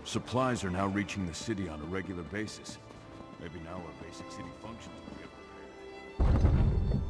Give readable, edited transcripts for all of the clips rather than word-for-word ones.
Supplies are now reaching the city on a regular basis. Maybe now our basic city functions will get repaired.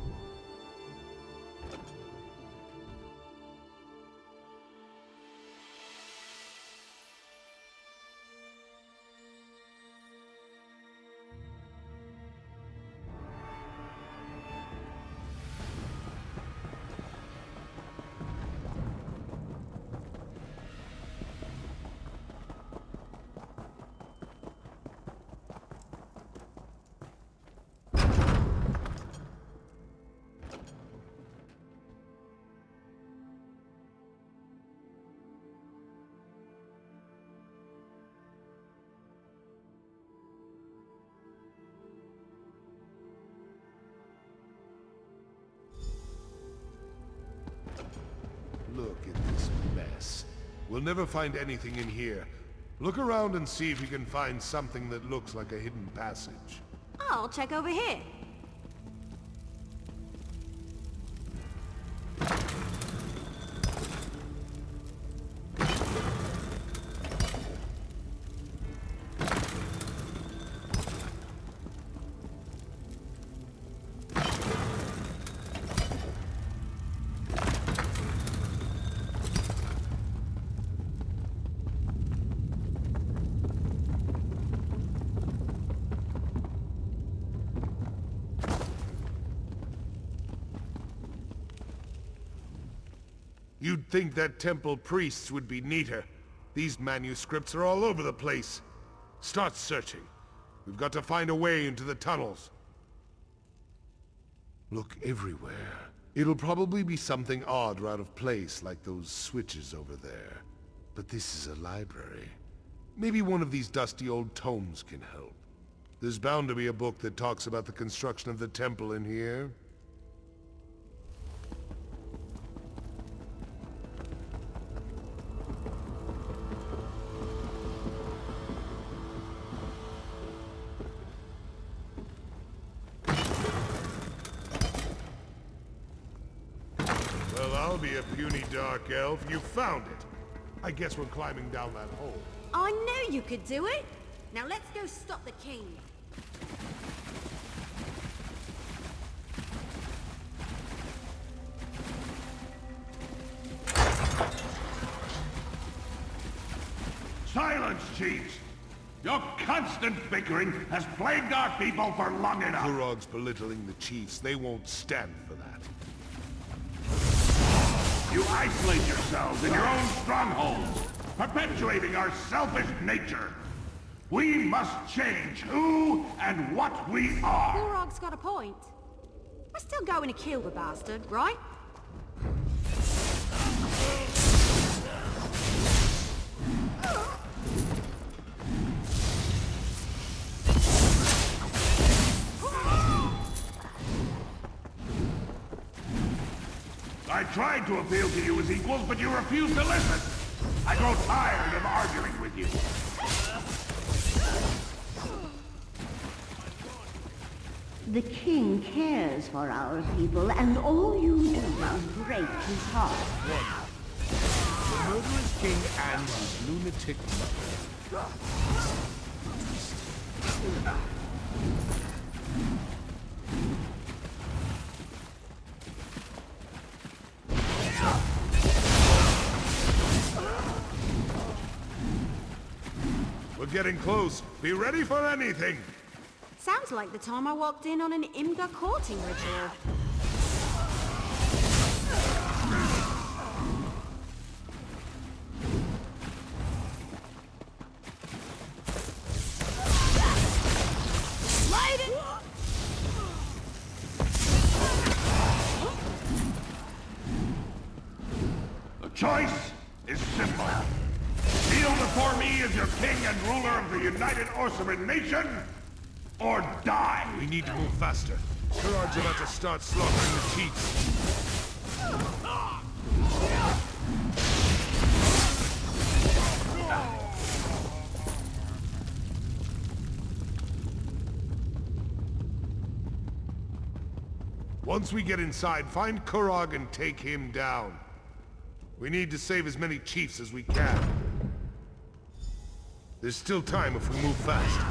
Look at this mess. We'll never find anything in here. Look around and see if you can find something that looks like a hidden passage. I'll check over here. You'd think that temple priests would be neater. These manuscripts are all over the place. Start searching. We've got to find a way into the tunnels. Look everywhere. It'll probably be something odd or out of place, like those switches over there. But this is a library. Maybe one of these dusty old tomes can help. There's bound to be a book that talks about the construction of the temple in here. I'll be a puny dark elf. You found it. I guess we're climbing down that hole. I knew you could do it. Now let's go stop the king. Silence, chiefs! Your constant bickering has plagued our people for long enough. Kurog's belittling the chiefs. They won't stand for that. You isolate yourselves in your own strongholds, perpetuating our selfish nature. We must change who and what we are. Kurog's got a point. We're still going to kill the bastard, right? I tried to appeal to you as equals, but you refused to listen. I grow tired of arguing with you. The king cares for our people, and all you do is break his heart. The murderous king and his lunatic mother. We're getting close. Be ready for anything. Sounds like the time I walked in on an Imga courting ritual. The choice is simple. Kneel before me as your king and ruler of the United Orsaman Nation, or die! We need to move faster. Kurog's about to start slaughtering the chiefs. Once we get inside, find Kurog and take him down. We need to save as many chiefs as we can. There's still time if we move fast.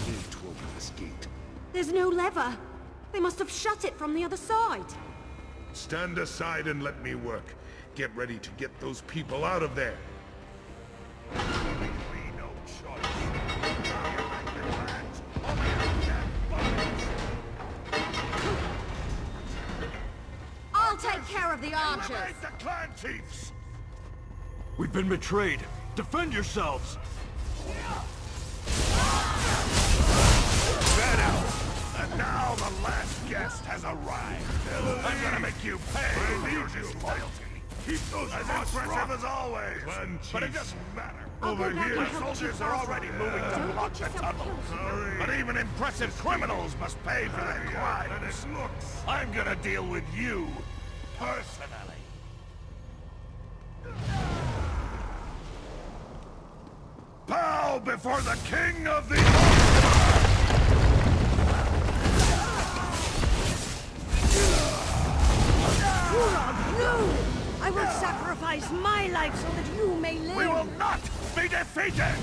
We need to open this gate. There's no lever. They must have shut it from the other side. Stand aside and let me work. Get ready to get those people out of there. No choice. Only I'll take care of the archers. eliminate the clan chiefs! We've been betrayed. Defend yourselves! Better! And now the last guest has arrived. I'm gonna make you pay for your disloyalty. Keep those as impressive as always. But it doesn't matter. Over here, My soldiers are already moving to block the tunnels. But even impressive criminals must pay for their crimes. I'm gonna deal with you personally. Bow before the king of the No! I will sacrifice my life so that you may live! We will not be defeated!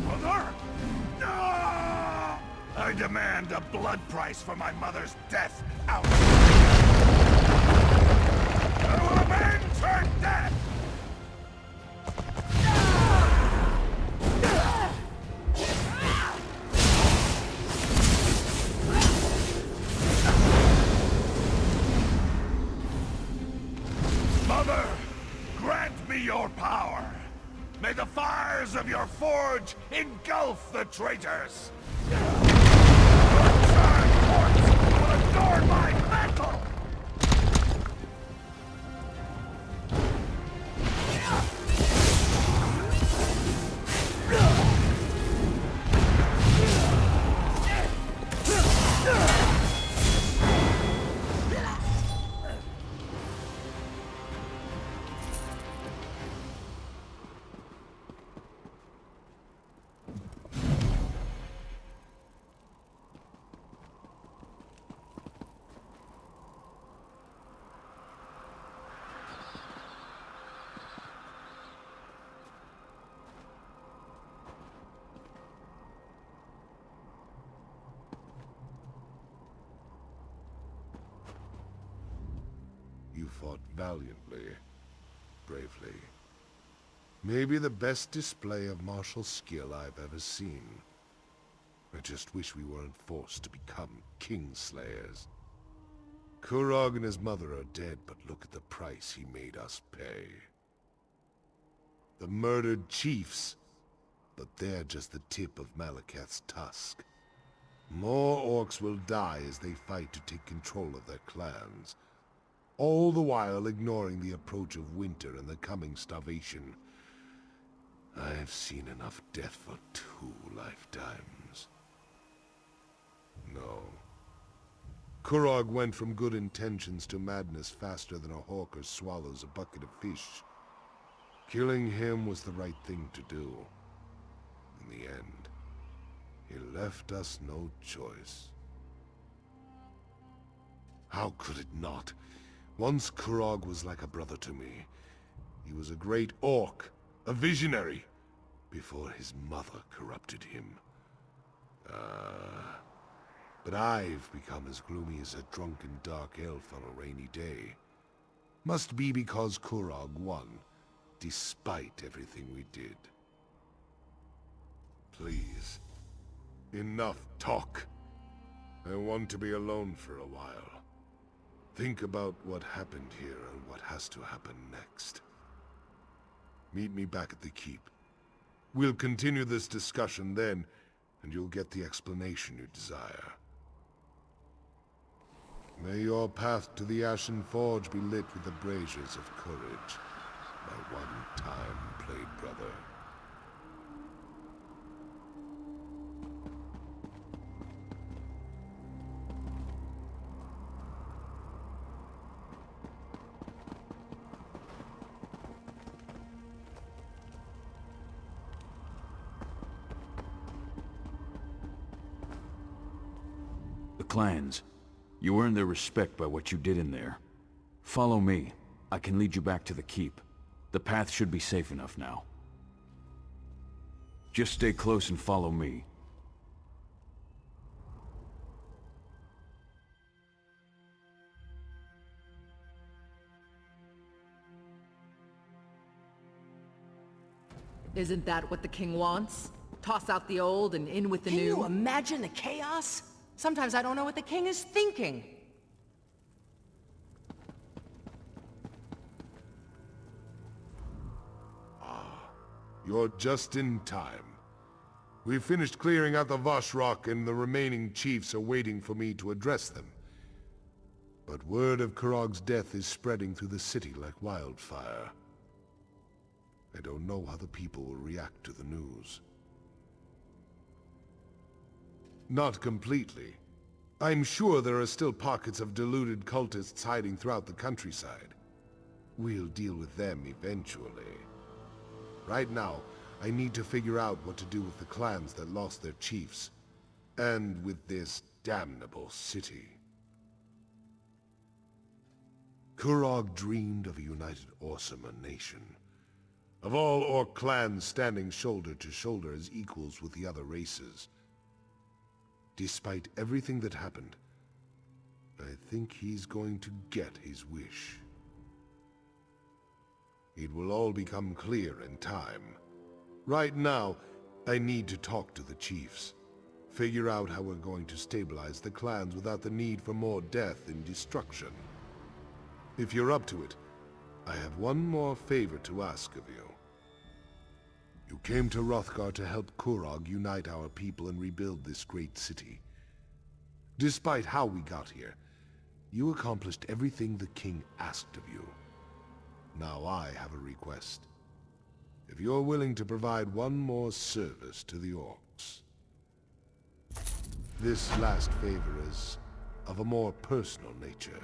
Mother? No! I demand a blood price for my mother's death out. I will avenge her death! Mother, grant me your power. May the fires of your forge engulf the traitors. Your charred corpse will adorn my mantle. You fought valiantly, bravely. Maybe the best display of martial skill I've ever seen. I just wish we weren't forced to become Kingslayers. Kurog and his mother are dead, but look at the price he made us pay. The murdered chiefs, but they're just the tip of Malakath's tusk. More orcs will die as they fight to take control of their clans, all the while ignoring the approach of winter and the coming starvation. I've seen enough death for 2 lifetimes. No. Kurog went from good intentions to madness faster than a hawker swallows a bucket of fish. Killing him was the right thing to do. In the end, he left us no choice. How could it not? Once Kurog was like a brother to me. He was a great orc, a visionary, before his mother corrupted him. But I've become as gloomy as a drunken dark elf on a rainy day. Must be because Kurog won, despite everything we did. Please, enough talk. I want to be alone for a while. Think about what happened here and what has to happen next. Meet me back at the keep. We'll continue this discussion then, and you'll get the explanation you desire. May your path to the Ashen Forge be lit with the braziers of courage, my one-time played brother. clans. You earned their respect by what you did in there. Follow me. I can lead you back to the keep. The path should be safe enough now. Just stay close and follow me. Isn't that what the king wants? Toss out the old and in with the new? Can you imagine the chaos? Sometimes I don't know what the king is thinking. You're just in time. We finished clearing out the Vashrock and the remaining chiefs are waiting for me to address them. But word of Kurog's death is spreading through the city like wildfire. I don't know how the people will react to the news. Not completely. I'm sure there are still pockets of deluded cultists hiding throughout the countryside. We'll deal with them eventually. Right now, I need to figure out what to do with the clans that lost their chiefs. And with this damnable city. Kurog dreamed of a united Orcimer nation. Of all Orc clans standing shoulder to shoulder as equals with the other races. Despite everything that happened, I think he's going to get his wish. It will all become clear in time. Right now, I need to talk to the chiefs. Figure out how we're going to stabilize the clans without the need for more death and destruction. If you're up to it, I have one more favor to ask of you. You came to Wrothgar to help Kurog unite our people and rebuild this great city. Despite how we got here, you accomplished everything the king asked of you. Now I have a request. If you're willing to provide one more service to the Orcs. This last favor is of a more personal nature.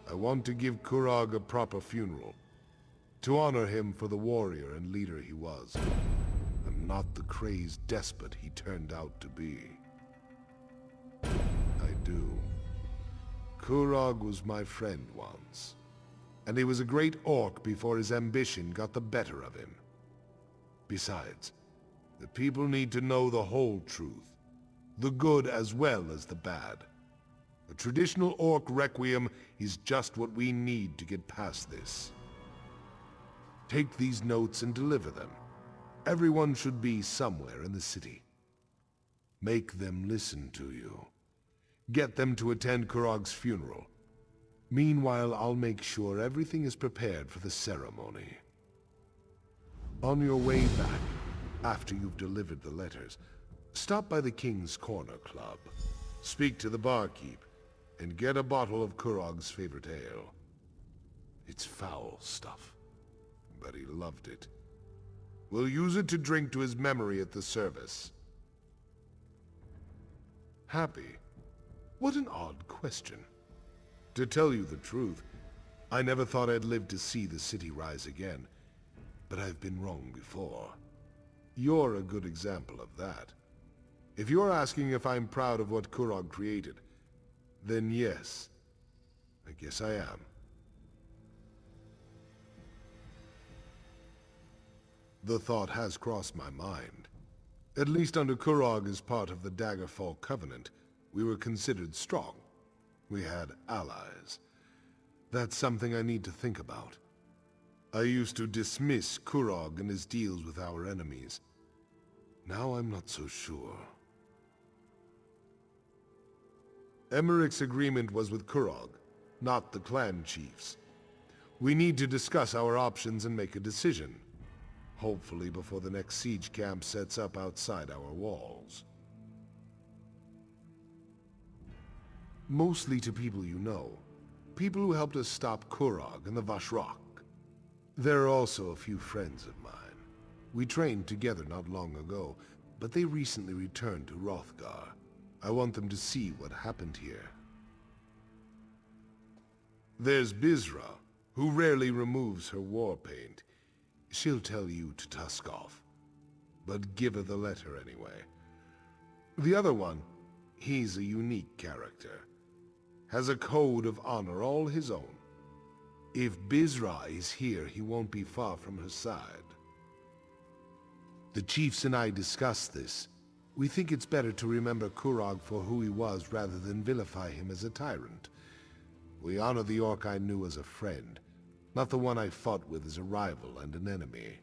I want to give Kurog a proper funeral, to honor him for the warrior and leader he was, and not the crazed despot he turned out to be. I do. Kurog was my friend once. And he was a great orc before his ambition got the better of him. Besides, the people need to know the whole truth. The good as well as the bad. A traditional orc requiem is just what we need to get past this. Take these notes and deliver them. Everyone should be somewhere in the city. Make them listen to you. Get them to attend Kurog's funeral. Meanwhile, I'll make sure everything is prepared for the ceremony. On your way back, after you've delivered the letters, stop by the King's Corner Club. Speak to the barkeep, and get a bottle of Kurog's favorite ale. It's foul stuff, but he loved it. We'll use it to drink to his memory at the service. Happy? What an odd question. To tell you the truth, I never thought I'd live to see the city rise again. But I've been wrong before. You're a good example of that. If you're asking if I'm proud of what Kurog created, then yes, I guess I am. The thought has crossed my mind. At least under Kurog as part of the Daggerfall Covenant, we were considered strong. We had allies. That's something I need to think about. I used to dismiss Kurog and his deals with our enemies. Now I'm not so sure. Emmerich's agreement was with Kurog, not the clan chiefs. We need to discuss our options and make a decision. Hopefully before the next siege camp sets up outside our walls. Mostly to people you know. People who helped us stop Kurog and the Vashrock. There are also a few friends of mine. We trained together not long ago, but they recently returned to Wrothgar. I want them to see what happened here. There's Bizra, who rarely removes her war paint. She'll tell you to tusk off, but give her the letter anyway. The other one, He's a unique character. Has a code of honor all his own. If Bizra is here, he won't be far from her side. The chiefs and I discussed this. We think it's better to remember Kurog for who he was rather than vilify him as a tyrant. We honor the orc I knew as a friend, not the one I fought with as a rival and an enemy.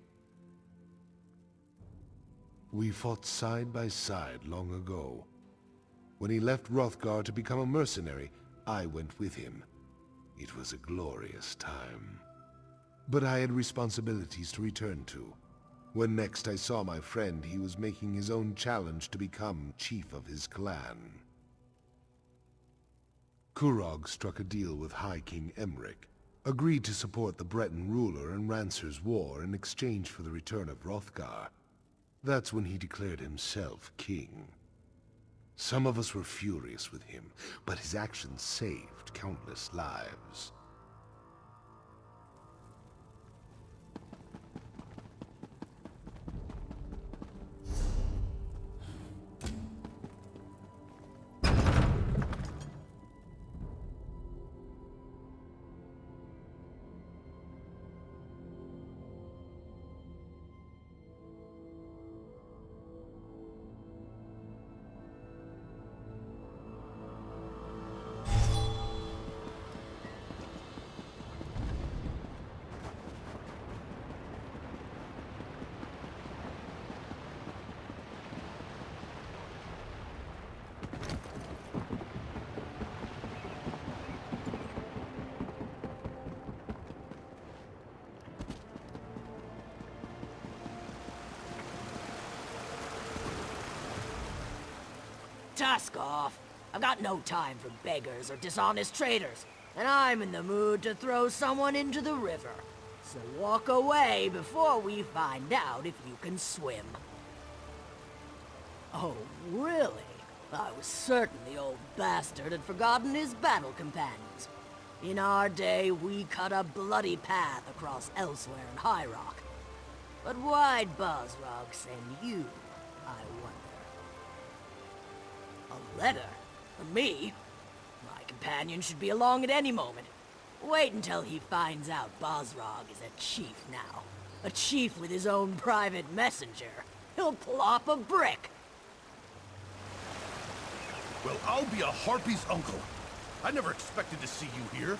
We fought side by side long ago. When he left Wrothgar to become a mercenary, I went with him. It was a glorious time. But I had responsibilities to return to. When next I saw my friend, he was making his own challenge to become chief of his clan. Kurog struck a deal with High King Emmerich, agreed to support the Breton ruler in Rancer's war in exchange for the return of Wrothgar. That's when he declared himself king. Some of us were furious with him, but his actions saved countless lives. Tusk off. I've got no time for beggars or dishonest traders, and I'm in the mood to throw someone into the river. So walk away before we find out if you can swim. Oh, really? I was certain the old bastard had forgotten his battle companions. In our day, we cut a bloody path across elsewhere in High Rock. But why'd Bosrog send you, I wonder? A letter? For me? My companion should be along at any moment. Wait until he finds out Bosrog is a chief now. A chief with his own private messenger. He'll plop a brick. Well, I'll be a harpy's uncle. I never expected to see you here.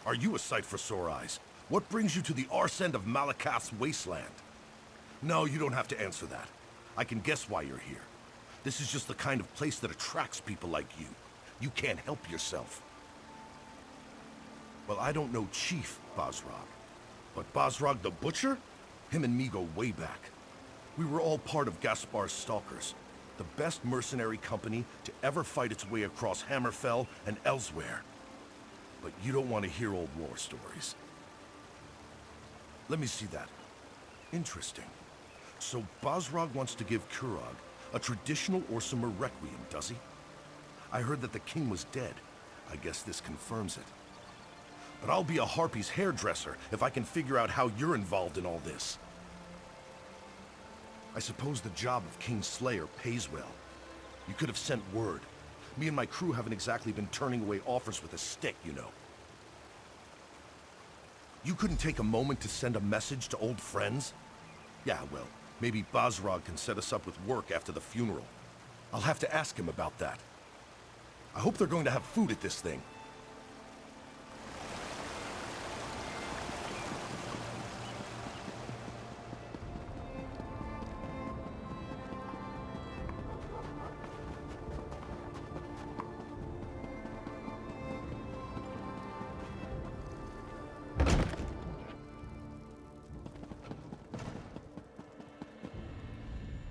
Are you a sight for sore eyes? What brings you to the arse end of Malakath's wasteland? No, you don't have to answer that. I can guess why you're here. This is just the kind of place that attracts people like you. You can't help yourself. Well, I don't know Chief Bosrog. But Bosrog the Butcher? Him and me go way back. We were all part of Gaspar's Stalkers, the best mercenary company to ever fight its way across Hammerfell and elsewhere. But you don't want to hear old war stories. Let me see that. Interesting. So Bosrog wants to give Kurog a traditional Orsimer requiem, does he? I heard that the king was dead. I guess this confirms it. But I'll be a harpy's hairdresser if I can figure out how you're involved in all this. I suppose the job of King's Slayer pays well. You could have sent word. Me and my crew haven't exactly been turning away offers with a stick, you know. You couldn't take a moment to send a message to old friends? Yeah, well, maybe Bosrog can set us up with work after the funeral. I'll have to ask him about that. I hope they're going to have food at this thing.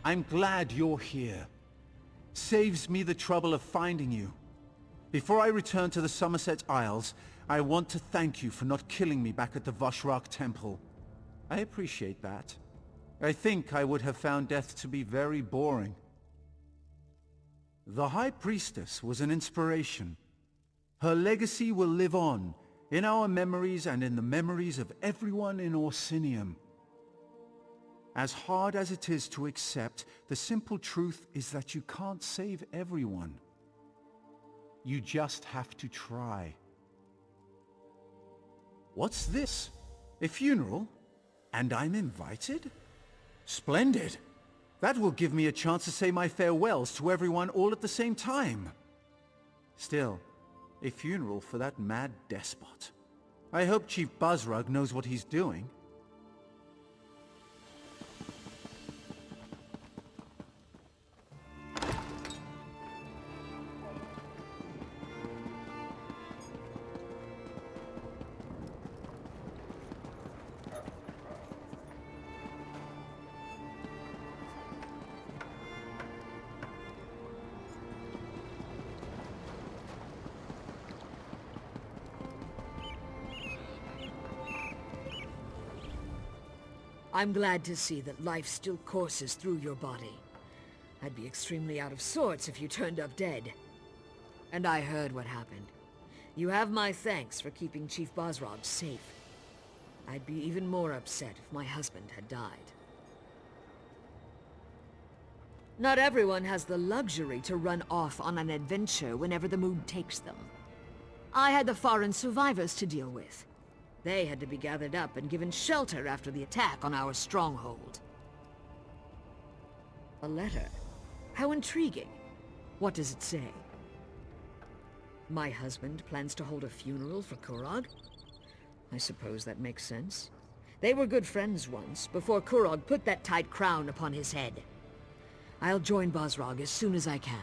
I'm glad you're here. Saves me the trouble of finding you. Before I return to the Somerset Isles, I want to thank you for not killing me back at the Vushrak Temple. I appreciate that. I think I would have found death to be very boring. The High Priestess was an inspiration. Her legacy will live on In our memories and in the memories of everyone in Orsinium. As hard as it is to accept, the simple truth is that you can't save everyone. You just have to try. What's this? A funeral? And I'm invited? Splendid! That will give me a chance to say my farewells to everyone all at the same time. Still, a funeral for that mad despot. I hope Chief Buzzrug knows what he's doing. I'm glad to see that life still courses through your body. I'd be extremely out of sorts if you turned up dead. And I heard what happened. You have my thanks for keeping Chief Buzzrog safe. I'd be even more upset if my husband had died. Not everyone has the luxury to run off on an adventure whenever the mood takes them. I had the foreign survivors to deal with. They had to be gathered up and given shelter after the attack on our stronghold. A letter? How intriguing. What does it say? My husband plans to hold a funeral for Kurog? I suppose that makes sense. They were good friends once, before Kurog put that tight crown upon his head. I'll join Buzzrog as soon as I can.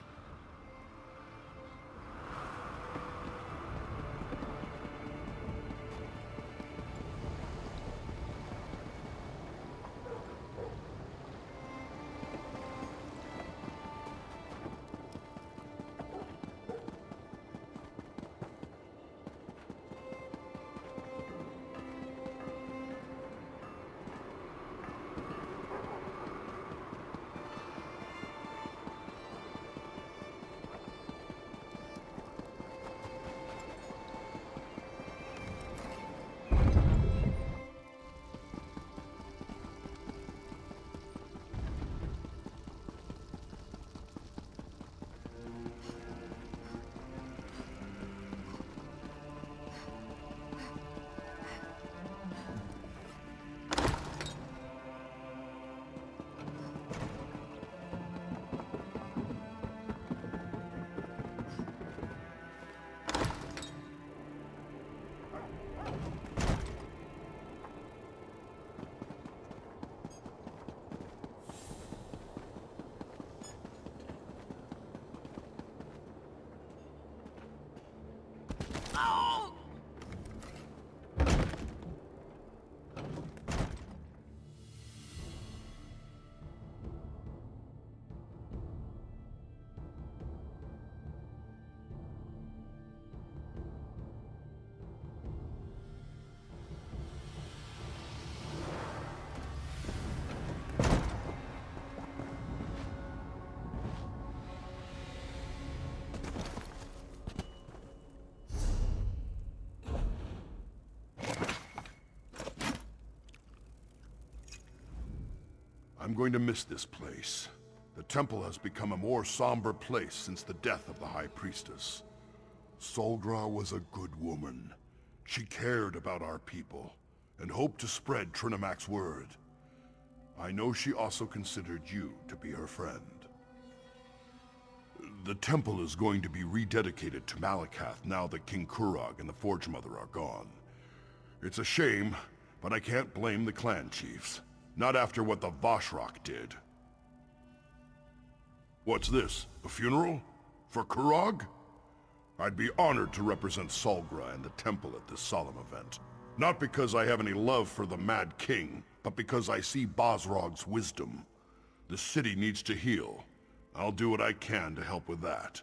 I'm going to miss this place. The temple has become a more somber place since the death of the High Priestess. Solgra was a good woman. She cared about our people, and hoped to spread Trinamac's word. I know she also considered you to be her friend. The temple is going to be rededicated to Malakath now that King Kurog and the Forge Mother are gone. It's a shame, but I can't blame the clan chiefs. Not after what the Vashrak did. What's this? A funeral? For Kurog? I'd be honored to represent Solgra and the temple at this solemn event. Not because I have any love for the Mad King, but because I see Bosrog's wisdom. The city needs to heal. I'll do what I can to help with that.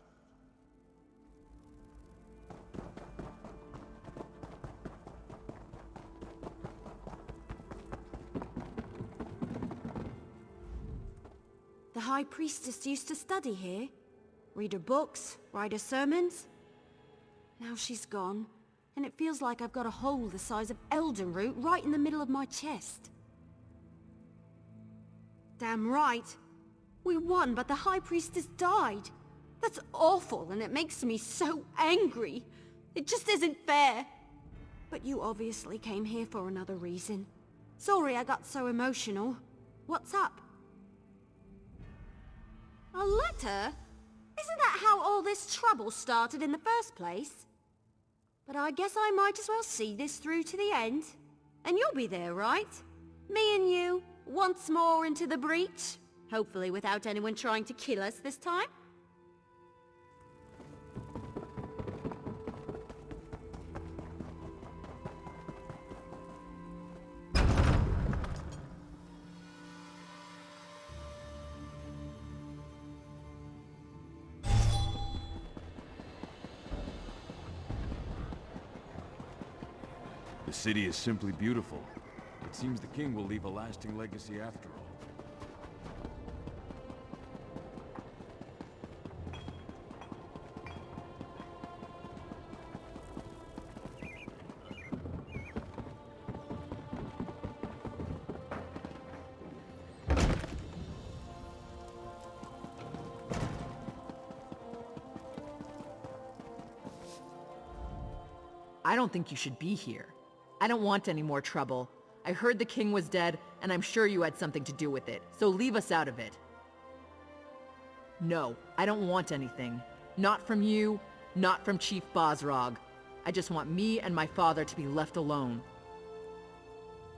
The High Priestess used to study here. Read her books, write her sermons. Now she's gone. and it feels like I've got a hole the size of Elden Root right in the middle of my chest. Damn right. We won, but the High Priestess died. That's awful, and it makes me so angry. It just isn't fair. But you obviously came here for another reason. Sorry I got so emotional. What's up? A letter? Isn't that how all this trouble started in the first place? But I guess I might as well see this through to the end. And you'll be there, right? Me and you, once more into the breach. Hopefully without anyone trying to kill us this time. The city is simply beautiful. It seems the king will leave a lasting legacy after all. I don't think you should be here. I don't want any more trouble. I heard the king was dead, and I'm sure you had something to do with it, so leave us out of it. No, I don't want anything. Not from you, not from Chief Bosrog. I just want me and my father to be left alone.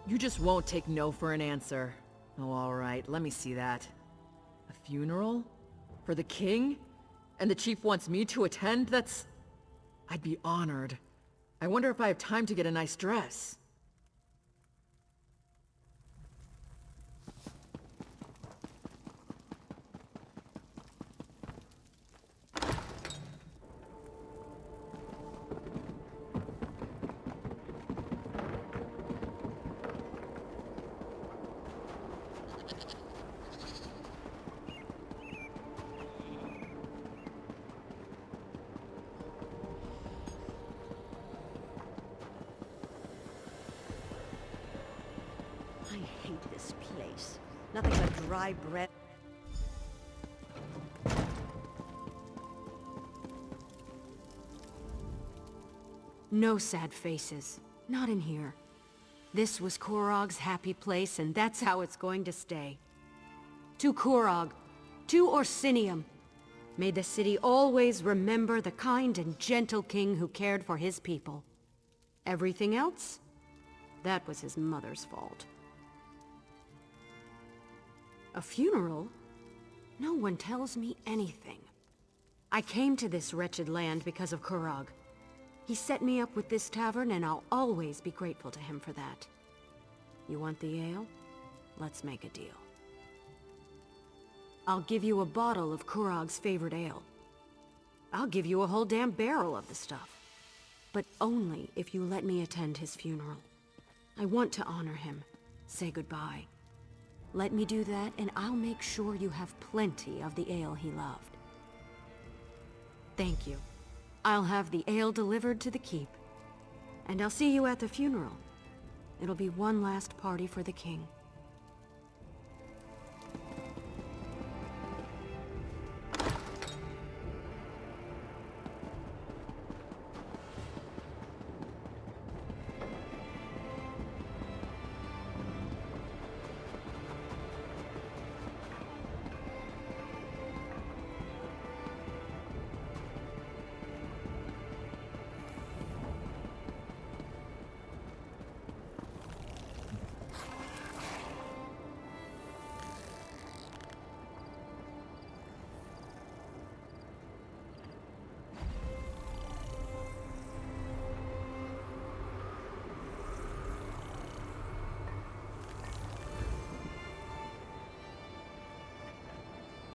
You just won't take no for an answer. Oh, all right, let me see that. A funeral? For the king? And the chief wants me to attend? I'd be honored. I wonder if I have time to get a nice dress. I hate this place. Nothing but dry bread. No sad faces. Not in here. This was Korog's happy place, and that's how it's going to stay. To Korog, to Orsinium, may the city always remember the kind and gentle king who cared for his people. Everything else? That was his mother's fault. A funeral? No one tells me anything. I came to this wretched land because of Korog. He set me up with this tavern, and I'll always be grateful to him for that. You want the ale? Let's make a deal. I'll give you a bottle of Korog's favorite ale. I'll give you a whole damn barrel of the stuff. But only if you let me attend his funeral. I want to honor him, say goodbye. Let me do that, and I'll make sure you have plenty of the ale he loved. Thank you. I'll have the ale delivered to the keep. And I'll see you at the funeral. It'll be one last party for the king.